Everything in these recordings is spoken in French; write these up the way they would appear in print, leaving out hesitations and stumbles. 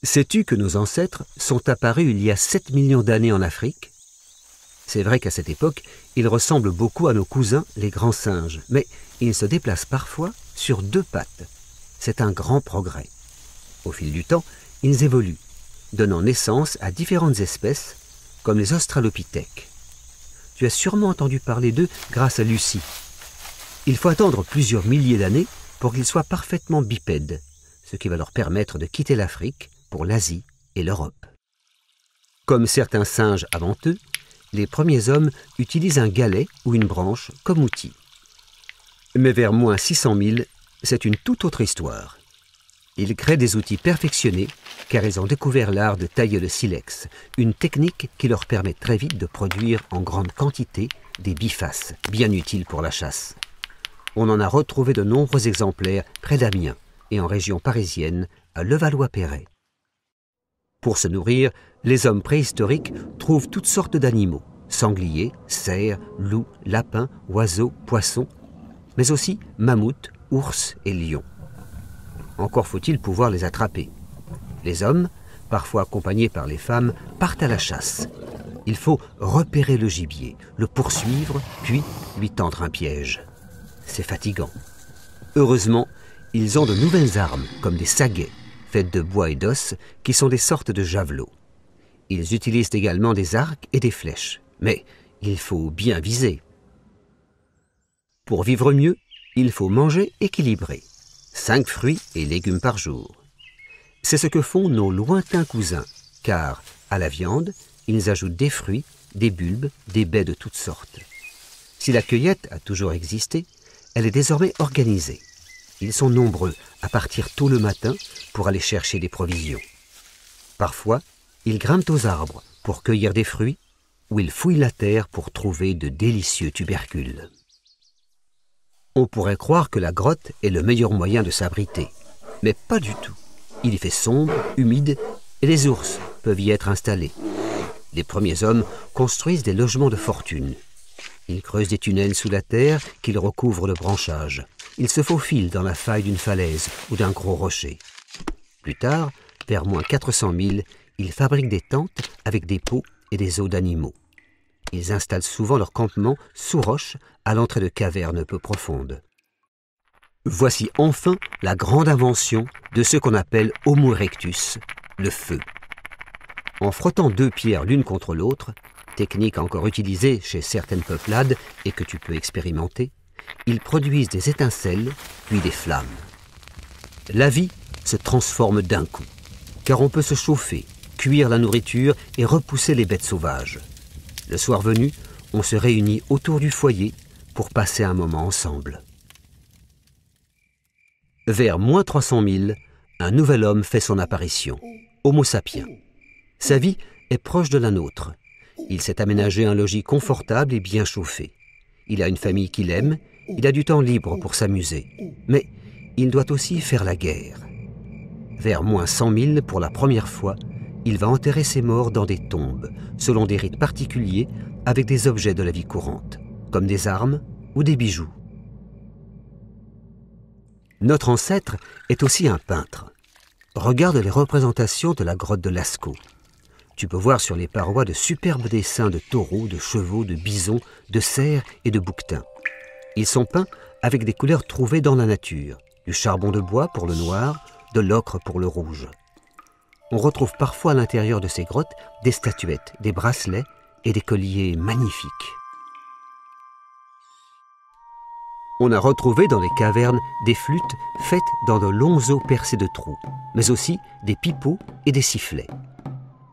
Sais-tu que nos ancêtres sont apparus il y a 7 millions d'années en Afrique? C'est vrai qu'à cette époque, ils ressemblent beaucoup à nos cousins, les grands singes, mais ils se déplacent parfois sur 2 pattes. C'est un grand progrès. Au fil du temps, ils évoluent, donnant naissance à différentes espèces, comme les australopithèques. Tu as sûrement entendu parler d'eux grâce à Lucie. Il faut attendre plusieurs milliers d'années pour qu'ils soient parfaitement bipèdes, ce qui va leur permettre de quitter l'Afrique pour l'Asie et l'Europe. Comme certains singes avant eux, les premiers hommes utilisent un galet ou une branche comme outil. Mais vers moins 600 000, c'est une toute autre histoire. Ils créent des outils perfectionnés car ils ont découvert l'art de tailler le silex, une technique qui leur permet très vite de produire en grande quantité des bifaces, bien utiles pour la chasse. On en a retrouvé de nombreux exemplaires près d'Amiens et en région parisienne, à Levallois-Perret. Pour se nourrir, les hommes préhistoriques trouvent toutes sortes d'animaux, sangliers, cerfs, loups, lapins, oiseaux, poissons, mais aussi mammouths, ours et lions. Encore faut-il pouvoir les attraper. Les hommes, parfois accompagnés par les femmes, partent à la chasse. Il faut repérer le gibier, le poursuivre, puis lui tendre un piège. C'est fatigant. Heureusement, ils ont de nouvelles armes, comme des saguets, faites de bois et d'os, qui sont des sortes de javelots. Ils utilisent également des arcs et des flèches, mais il faut bien viser. Pour vivre mieux, il faut manger équilibré. 5 fruits et légumes par jour. C'est ce que font nos lointains cousins, car, à la viande, ils ajoutent des fruits, des bulbes, des baies de toutes sortes. Si la cueillette a toujours existé, elle est désormais organisée. Ils sont nombreux à partir tôt le matin pour aller chercher des provisions. Parfois, ils grimpent aux arbres pour cueillir des fruits ou ils fouillent la terre pour trouver de délicieux tubercules. On pourrait croire que la grotte est le meilleur moyen de s'abriter, mais pas du tout. Il y fait sombre, humide et les ours peuvent y être installés. Les premiers hommes construisent des logements de fortune. Ils creusent des tunnels sous la terre qu'ils recouvrent de branchages. Ils se faufilent dans la faille d'une falaise ou d'un gros rocher. Plus tard, vers moins 400 000, ils fabriquent des tentes avec des pots et des os d'animaux. Ils installent souvent leur campement sous roche à l'entrée de cavernes peu profondes. Voici enfin la grande invention de ce qu'on appelle Homo erectus, le feu. En frottant 2 pierres l'une contre l'autre, technique encore utilisée chez certaines peuplades et que tu peux expérimenter, ils produisent des étincelles, puis des flammes. La vie se transforme d'un coup, car on peut se chauffer, cuire la nourriture et repousser les bêtes sauvages. Le soir venu, on se réunit autour du foyer pour passer un moment ensemble. Vers moins 300 000, un nouvel homme fait son apparition, Homo sapiens. Sa vie est proche de la nôtre. Il s'est aménagé un logis confortable et bien chauffé. Il a une famille qu'il aime, il a du temps libre pour s'amuser. Mais il doit aussi faire la guerre. Vers moins 100 000, pour la première fois, il va enterrer ses morts dans des tombes, selon des rites particuliers, avec des objets de la vie courante, comme des armes ou des bijoux. Notre ancêtre est aussi un peintre. Regarde les représentations de la grotte de Lascaux. Tu peux voir sur les parois de superbes dessins de taureaux, de chevaux, de bisons, de cerfs et de bouquetins. Ils sont peints avec des couleurs trouvées dans la nature, du charbon de bois pour le noir, de l'ocre pour le rouge. On retrouve parfois à l'intérieur de ces grottes des statuettes, des bracelets et des colliers magnifiques. On a retrouvé dans les cavernes des flûtes faites dans de longs os percés de trous, mais aussi des pipeaux et des sifflets.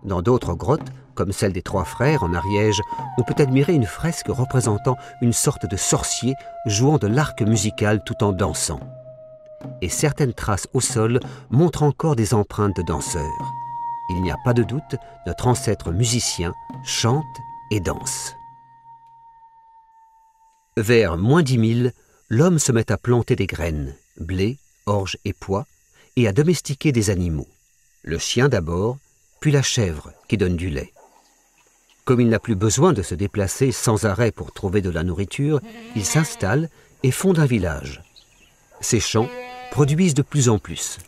Dans d'autres grottes, comme celle des Trois Frères en Ariège, on peut admirer une fresque représentant une sorte de sorcier jouant de l'arc musical tout en dansant. Et certaines traces au sol montrent encore des empreintes de danseurs. Il n'y a pas de doute, notre ancêtre musicien chante et danse. Vers moins 10 000, l'homme se met à planter des graines, blé, orge et pois, et à domestiquer des animaux. Le chien d'abord, puis la chèvre qui donne du lait. Comme il n'a plus besoin de se déplacer sans arrêt pour trouver de la nourriture, il s'installe et fonde un village. Ses champs produisent de plus en plus,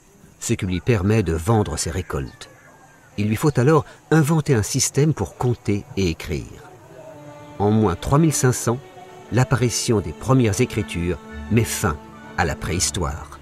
ce qui lui permet de vendre ses récoltes. Il lui faut alors inventer un système pour compter et écrire. En moins 3500, l'apparition des premières écritures met fin à la préhistoire.